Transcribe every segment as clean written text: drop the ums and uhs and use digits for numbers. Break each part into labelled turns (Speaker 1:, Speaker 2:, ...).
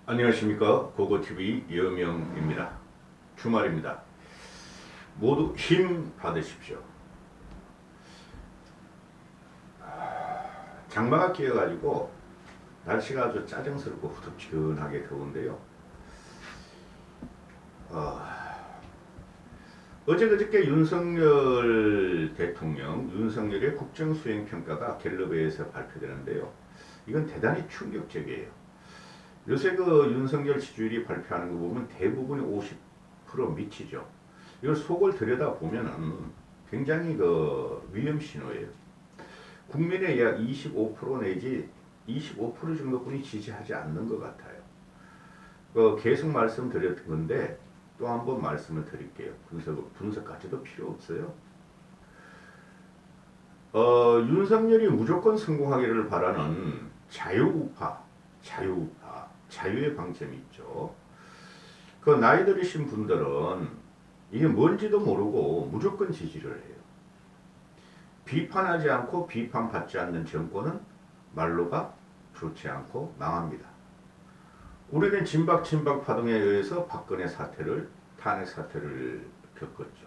Speaker 1: 안녕하십니까. 고고TV 여명입니다. 주말입니다. 모두 힘 받으십시오. 장마가 끼어가지고 날씨가 아주 짜증스럽고 후덥지근하게 더운데요. 어제 그저께 윤석열 대통령, 윤석열의 국정수행평가가 갤럽에서 발표되는데요. 이건 대단히 충격적이에요. 요새 그 윤석열 지지율이 발표하는 거 보면 대부분이 50% 미치죠. 이걸 속을 들여다보면은 굉장히 그 위험 신호예요. 국민의 약 25% 내지 25% 정도뿐이 지지하지 않는 것 같아요. 계속 말씀드렸던 건데 또 한 번 말씀을 드릴게요. 분석까지도 필요 없어요. 윤석열이 무조건 성공하기를 바라는 자유의 방점이 있죠. 그 나이 들으신 분들은 이게 뭔지도 모르고 무조건 지지를 해요. 비판하지 않고 비판받지 않는 정권은 말로가 좋지 않고 망합니다. 우리는 진박 파동에 의해서 박근혜 사태를, 탄핵 사태를 겪었죠.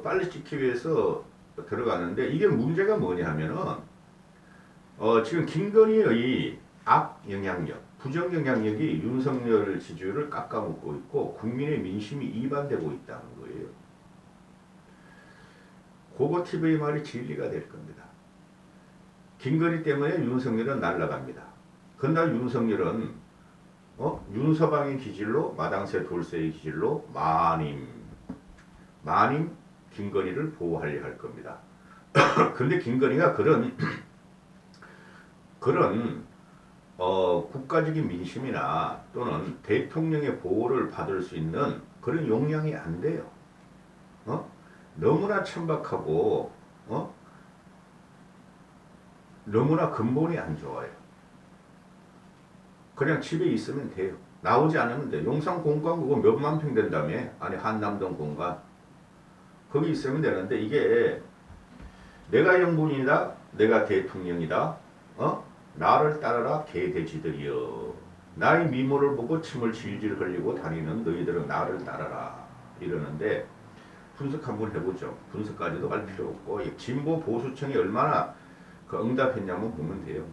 Speaker 1: 빨리 찍기 위해서 들어가는데 이게 문제가 뭐냐 하면은 지금 김건희의 악 영향력, 부정 영향력이 윤석열 지지율을 깎아먹고 있고 국민의 민심이 이반되고 있다는 거예요. 고고TV의 말이 진리가 될 겁니다. 김건희 때문에 윤석열은 날아갑니다. 그날 윤석열은 윤서방의 기질로 마당새 돌쇠의 기질로 마님 김건희를 보호하려 할 겁니다. 그런데 김건희가 그런 국가적인 민심이나 또는 대통령의 보호를 받을 수 있는 그런 역량이 안 돼요. 너무나 천박하고 너무나 근본이 안 좋아요. 그냥 집에 있으면 돼요. 나오지 않으면 돼요. 용산 공간 그거 몇만 평 된다며. 아니 한남동 공간 거기 있으면 되는데 이게 내가 영분이다, 내가 대통령이다, 나를 따르라 개돼지들이여. 나의 미모를 보고 침을 질질 흘리고 다니는 너희들은 나를 따르라 이러는데 분석 한번 해보죠. 분석까지도 할 필요 없고 진보 보수층이 얼마나 그 응답했냐면 보면 돼요.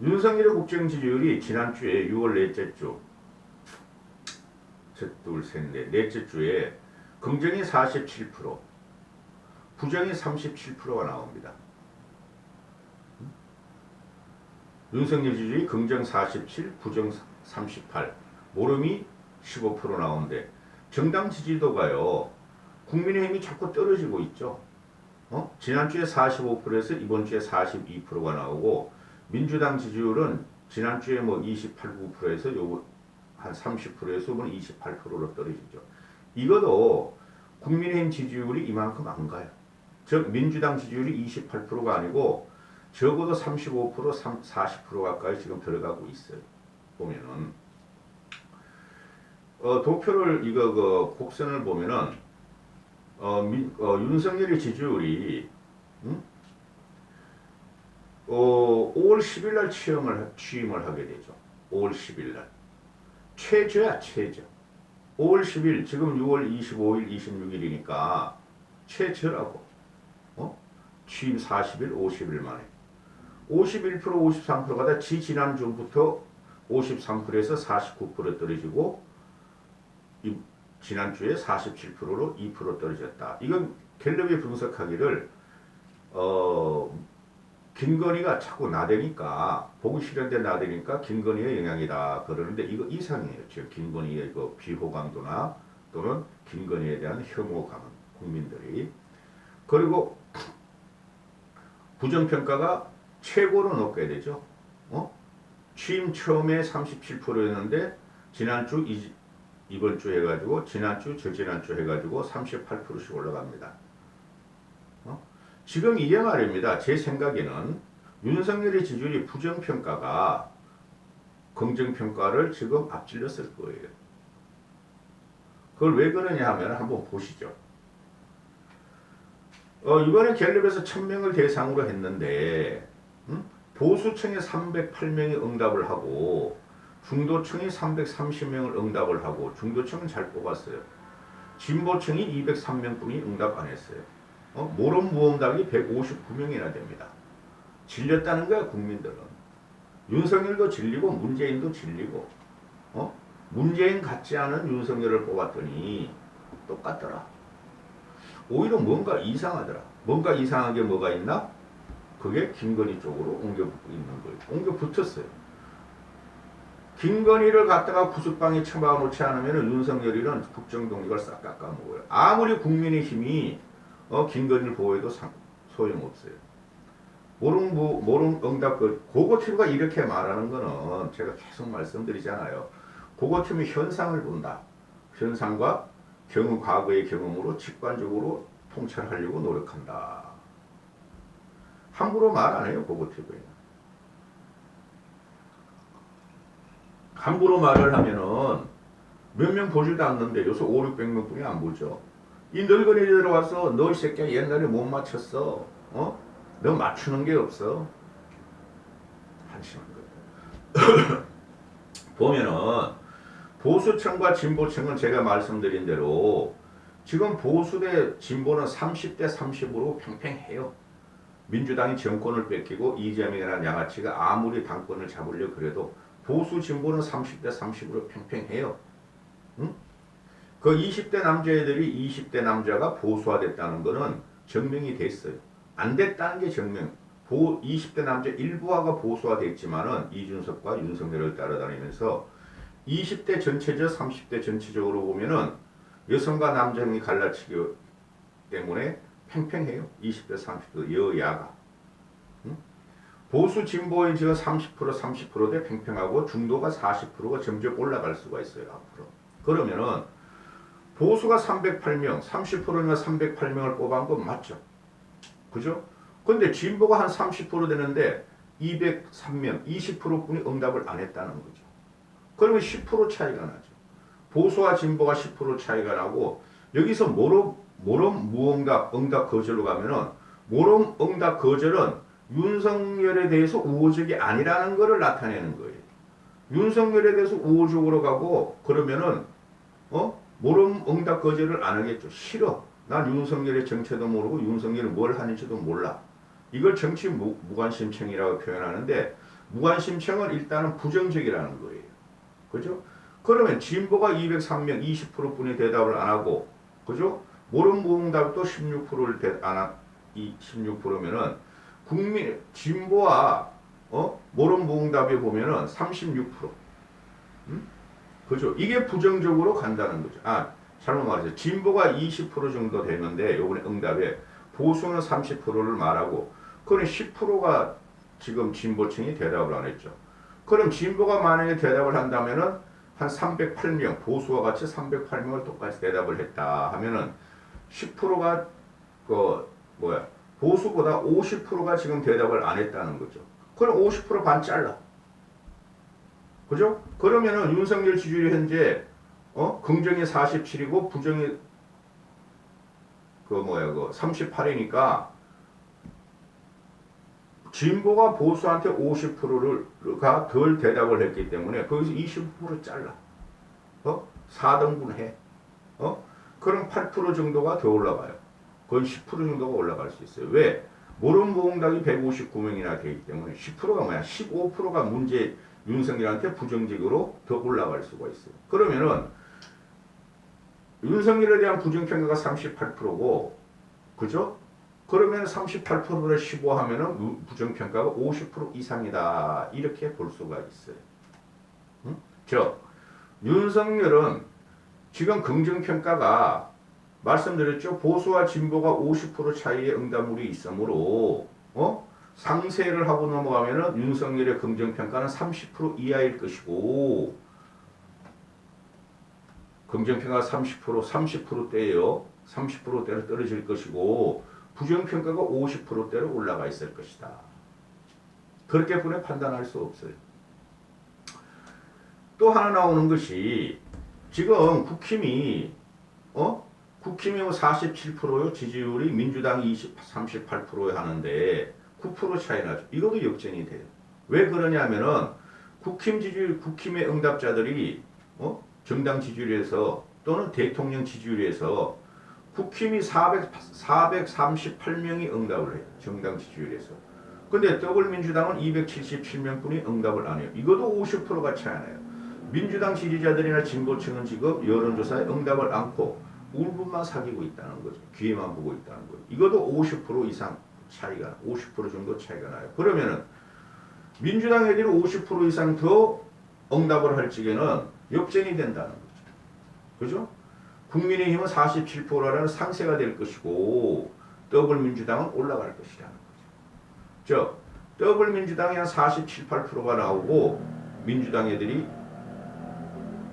Speaker 1: 윤석열의 국정 지지율이 지난주에 6월 넷째 주, 넷째 주에 긍정이 47%, 부정이 37%가 나옵니다. 윤석열 지지율이 긍정 47, 부정 38, 모름이 15% 나오는데 정당 지지도가요. 국민의힘이 자꾸 떨어지고 있죠. 지난주에 45%에서 이번 주에 42%가 나오고 민주당 지지율은 지난주에 뭐 28, 9%에서 요거 한 30%에서 이번 28%로 떨어지죠. 이것도 국민의힘 지지율이 이만큼 안 가요. 즉 민주당 지지율이 28%가 아니고 적어도 35%, 40% 가까이 지금 들어가고 있어요. 보면은 도표를 그 곡선을 보면은 윤석열의 지지율이 5월 10일 날 취임을 하게 되죠. 5월 10일 날 최저야 최저. 5월 10일 지금 6월 25일 26일이니까 최저라고. 취임 40일 50일 만에 51% 53%가 다 지난주부터 53%에서 49% 떨어지고 지난주에 47%로 2% 떨어졌다. 이건 갤럽이 분석하기를 김건희가 자꾸 나대니까 보기 싫은데 나대니까 김건희의 영향이다 그러는데 이거 이상해요. 지금 김건희의 그 비호감도나 또는 김건희에 대한 혐오감 국민들이. 그리고 부정평가가 최고로 높게 되죠. 취임 처음에 37%였는데 지난주 이번 주 해가지고 지난주 저지난주 해가지고 38%씩 올라갑니다. 지금 이게 말입니다. 제 생각에는 윤석열의 지지율이 부정평가가 긍정평가를 지금 앞질렀을 거예요. 그걸 왜 그러냐 하면 한번 보시죠. 이번에 갤럽에서 1000명을 대상으로 했는데 보수층이 308명이 응답을 하고 중도층이 330명을 응답을 하고 중도층은 잘 뽑았어요. 진보층이 203명뿐이 응답 안 했어요. 모론 무응답이 159명이나 됩니다. 질렸다는 거야 국민들은. 윤석열도 질리고 문재인도 질리고 문재인 같지 않은 윤석열을 뽑았더니 똑같더라. 오히려 뭔가 이상하더라. 뭔가 이상한 게 뭐가 있나? 그게 김건희 쪽으로 옮겨 붙고 있는 거예요. 옮겨 붙었어요. 김건희를 갖다가 구석방에 처박아 놓지 않으면 윤석열이는 국정동 이걸 싹 깎아먹어요. 아무리 국민의힘이 김건희를 보호해도 소용없어요. 모름 응답 고거팀가 이렇게 말하는 거는 제가 계속 말씀드리잖아요. 고거팀이 현상을 본다. 현상과 과거의 경험으로 직관적으로 통찰하려고 노력한다. 함부로 말 안 해요. 고거팀은. 함부로 말을 하면은 몇 명 보지도 않는데 요새 5, 600명 뿐이 안 보죠. 이 늙은이들 와서 너 이 새끼야 옛날에 못 맞췄어. 너 맞추는 게 없어. 한심한 거예요. 보면은 보수층과 진보층은 제가 말씀드린 대로 지금 보수 대 진보는 30대 30으로 팽팽해요. 민주당이 정권을 뺏기고 이재명이라는 양아치가 아무리 당권을 잡으려 그래도 보수 진보는 30대 30으로 팽팽해요. 응? 그 20대 남자애들이 20대 남자가 보수화됐다는 거는 증명이 됐어요. 안 됐다는 게 증명. 20대 남자 일부화가 보수화됐지만은 이준석과 윤석열을 따라다니면서 20대 전체적 30대 전체적으로 보면은 여성과 남성이 갈라치기 때문에 팽팽해요. 20대 30대 여야가. 응? 보수 진보인 지금 30% 30%대 팽팽하고 중도가 40%가 점점 올라갈 수가 있어요. 앞으로. 그러면은 보수가 308명, 30%면 308명을 뽑은 건 맞죠. 그죠? 근데 진보가 한 30% 되는데 203명, 20%뿐이 응답을 안 했다는 거죠. 그러면 10% 차이가 나죠. 보수와 진보가 10% 차이가 나고 여기서 모름 무응답, 응답 거절로 가면은 모름 응답 거절은 윤석열에 대해서 우호적이 아니라는 것을 나타내는 거예요. 윤석열에 대해서 우호적으로 가고 그러면은 모름 응답 거절을 안 하겠죠. 싫어. 난 윤석열의 정체도 모르고 윤석열이 뭘 하는지도 몰라. 이걸 정치 무관심청이라고 표현하는데 무관심청은 일단은 부정적이라는 거예요. 그죠? 그러면 진보가 203명 20%뿐이 대답을 안 하고 그죠? 모름 무응답도 16%를 안 한 16%면은 국민 진보와 모름 무응답에 보면은 36%. 그죠? 이게 부정적으로 간다는 거죠. 잘못 말했어요. 진보가 20% 정도 되는데 요번에 응답에 보수는 30%를 말하고 그럼 10%가 지금 진보층이 대답을 안 했죠. 그럼 진보가 만약에 대답을 한다면은 한 308명 보수와 같이 308명을 똑같이 대답을 했다 하면은 10%가 보수보다 50%가 지금 대답을 안 했다는 거죠. 그럼 50% 반 잘라. 그죠? 그러면은 윤석열 지지율이 현재 긍정이 47이고 부정이 38이니까 진보가 보수한테 50%가 덜 대답을 했기 때문에 거기서 20% 잘라. 4등분 해. 그럼 8% 정도가 더 올라가요. 거의 10% 정도가 올라갈 수 있어요. 왜? 모름 무응답이 159명이나 되기 때문에 10%가 뭐야? 15%가 문제 윤석열한테 부정적으로 더 올라갈 수가 있어요. 그러면은 윤석열에 대한 부정평가가 38%고 그죠? 그러면 38%를 15 하면은 부정평가가 50% 이상이다. 이렇게 볼 수가 있어요. 즉 윤석열은 지금 긍정평가가 말씀드렸죠. 보수와 진보가 50% 차이의 응답률이 있으므로 상세를 하고 넘어가면은 윤석열의 긍정평가는 30% 이하일 것이고 긍정평가 30%대예요. 30%대로 떨어질 것이고 부정평가가 50%대로 올라가 있을 것이다. 그렇게 분에 판단할 수 없어요. 또 하나 나오는 것이 지금 국힘이 47%요 지지율이 민주당이 38%에 하는데 9% 차이 나죠. 이것도 역전이 돼요. 왜 그러냐면은 국힘의 응답자들이 정당 지지율에서 또는 대통령 지지율에서 국힘이 438명이 응답을 해요. 정당 지지율에서. 근데 더불민주당은 277명뿐이 응답을 안 해요. 이것도 50%가 차이 나요. 민주당 지지자들이나 진보층은 지금 여론조사에 응답을 않고 울분만 사귀고 있다는 거죠. 귀에만 보고 있다는 거죠. 이것도 50% 이상 차이가, 50% 정도 차이가 나요. 그러면은 민주당 애들이 50% 이상 더 응답을 할 적에는 역전이 된다는 거죠. 그죠? 국민의힘은 47%라는 상세가 될 것이고 더불민주당은 올라갈 것이라는 거죠. 즉 더불민주당이 한 47, 8%가 나오고 민주당 애들이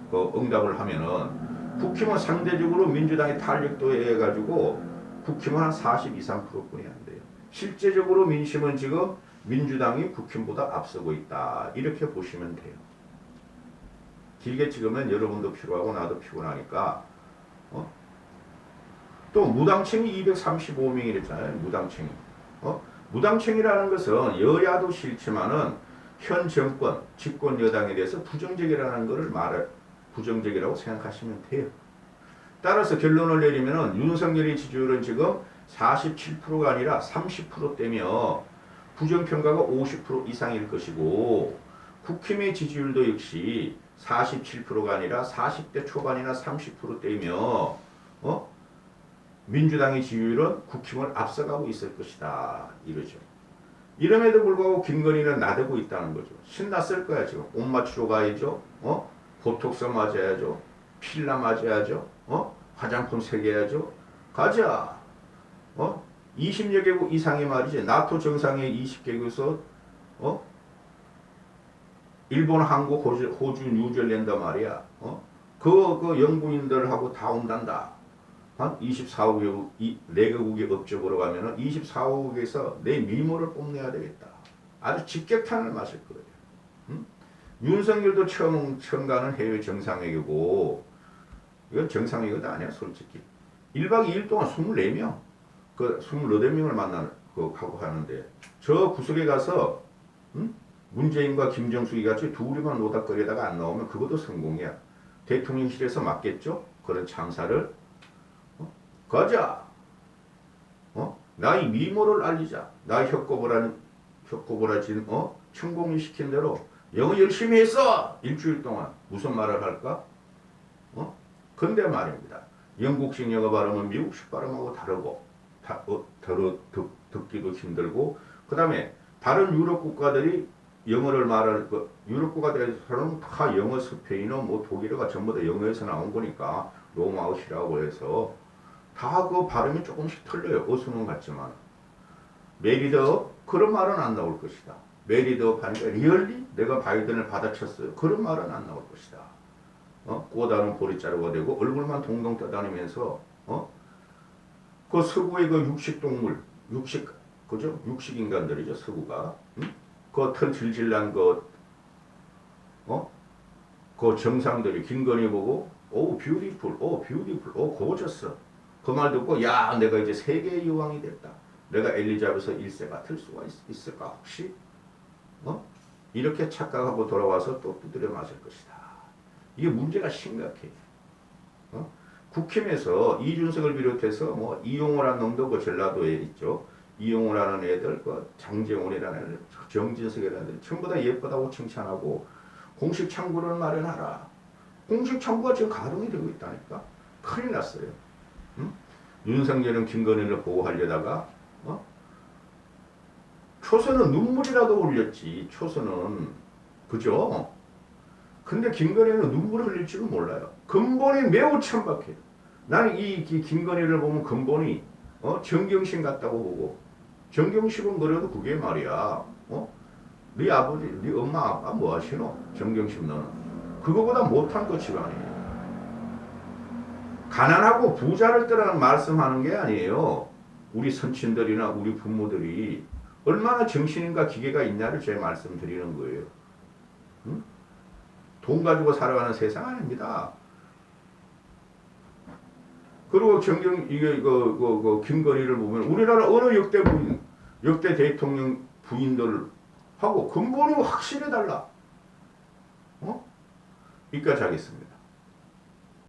Speaker 1: 그 응답을 하면은 국힘은 상대적으로 민주당의 탄력도에 해가지고 국힘은 한 40 이상 %뿐이 안 돼요. 실제적으로 민심은 지금 민주당이 국힘보다 앞서고 있다. 이렇게 보시면 돼요. 길게 찍으면 여러분도 피로하고 나도 피곤하니까 또 무당층이 235명이랬잖아요. 무당층이. 무당층이라는 것은 여야도 싫지만은 현 정권, 집권 여당에 대해서 부정적이라는 것을 부정적이라고 생각하시면 돼요. 따라서 결론을 내리면은 윤석열의 지지율은 지금 47%가 아니라 30%대며 부정평가가 50% 이상일 것이고 국힘의 지지율도 역시 47%가 아니라 40대 초반이나 30%대이며 민주당의 지지율은 국힘을 앞서가고 있을 것이다. 이러죠. 이름에도 불구하고 김건희는 나대고 있다는 거죠. 신났을 거야 지금. 옷 맞추러 가야죠. 보톡스 맞아야죠. 필라 맞아야죠. 화장품 새겨야죠. 가자. 20여 개국 이상의 말이지. 나토 정상회 20개국에서 일본, 한국, 호주, 뉴질랜드 말이야. 그 영부인들하고 다 온단다. 한 24개국, 4개국의 업적으로 가면은 24개국에서 내 미모를 뽐내야 되겠다. 아주 직격탄을 맞을 거예요. 윤석열도 처음 가는 해외 정상회의고, 이건 정상회의도 아니야, 솔직히. 1박 2일 동안 24명, 28명을 하고 하는데, 저 구석에 가서, 문재인과 김정숙이 같이 둘이만 노닥거리다가 안 나오면 그것도 성공이야. 대통령실에서 맡겠죠? 그런 장사를. 가자. 나의 미모를 알리자. 나의 혁고부라진 천공이 시킨 대로 영어 열심히 했어. 일주일 동안 무슨 말을 할까? 근데 말입니다. 영국식 영어 발음은 미국식 발음하고 다르고 듣기도 힘들고 그 다음에 다른 유럽 국가들이 영어를 말할 유럽 국가들에서는 다 영어, 스페인어, 독일어가 전부 다 영어에서 나온 거니까 로마어시라고 해서 다 그 발음이 조금씩 틀려요. 어수는 같지만. 메리드업 그런 말은 안 나올 것이다. 메리드업 하니까 리얼리 내가 바이든을 받아쳤어요. 그런 말은 안 나올 것이다. 꼬다는 보리자루가 되고 얼굴만 동동 떠다니면서 그 서구의 그 육식동물, 그죠? 육식인간들이죠. 서구가. 그 털 질질 난 그 정상들이 김건희 보고 오 뷰티풀, 고졌어. 그 말 듣고 야 내가 이제 세계의 여왕이 됐다. 내가 엘리자베스 1세 같을 수가 있을까 혹시? 이렇게 착각하고 돌아와서 또 두드려 맞을 것이다. 이게 문제가 심각해. 국힘에서 이준석을 비롯해서 이용호라는 놈도 그 전라도에 있죠. 이용호라는 애들, 장재원이라는 애들, 정진석이라는 애들 전부 다 예쁘다고 칭찬하고 공식 창구를 마련하라. 공식 창구가 지금 가동이 되고 있다니까. 큰일 났어요. 윤석열은 김건희를 보호하려다가 초선은 눈물이라도 흘렸지. 초선은 그죠? 근데 김건희는 눈물을 흘릴 줄은 몰라요. 근본이 매우 천박해요. 나는 이 김건희를 보면 근본이 정경심 같다고 보고 정경심은 그래도 그게 말이야. 네 아버지, 네 엄마 아빠 뭐 하시노? 정경심 너는 그거보다 못한 것이 아니에요. 가난하고 부자를 떠나는 말씀하는 게 아니에요. 우리 선친들이나 우리 부모들이 얼마나 정신인가 기계가 있냐를 제가 말씀드리는 거예요. 돈 가지고 살아가는 세상 아닙니다. 그리고 김건희를 보면 우리나라 어느 역대 부인 역대 대통령 부인들하고 근본이 확실해 달라. 여기까지 하겠습니다.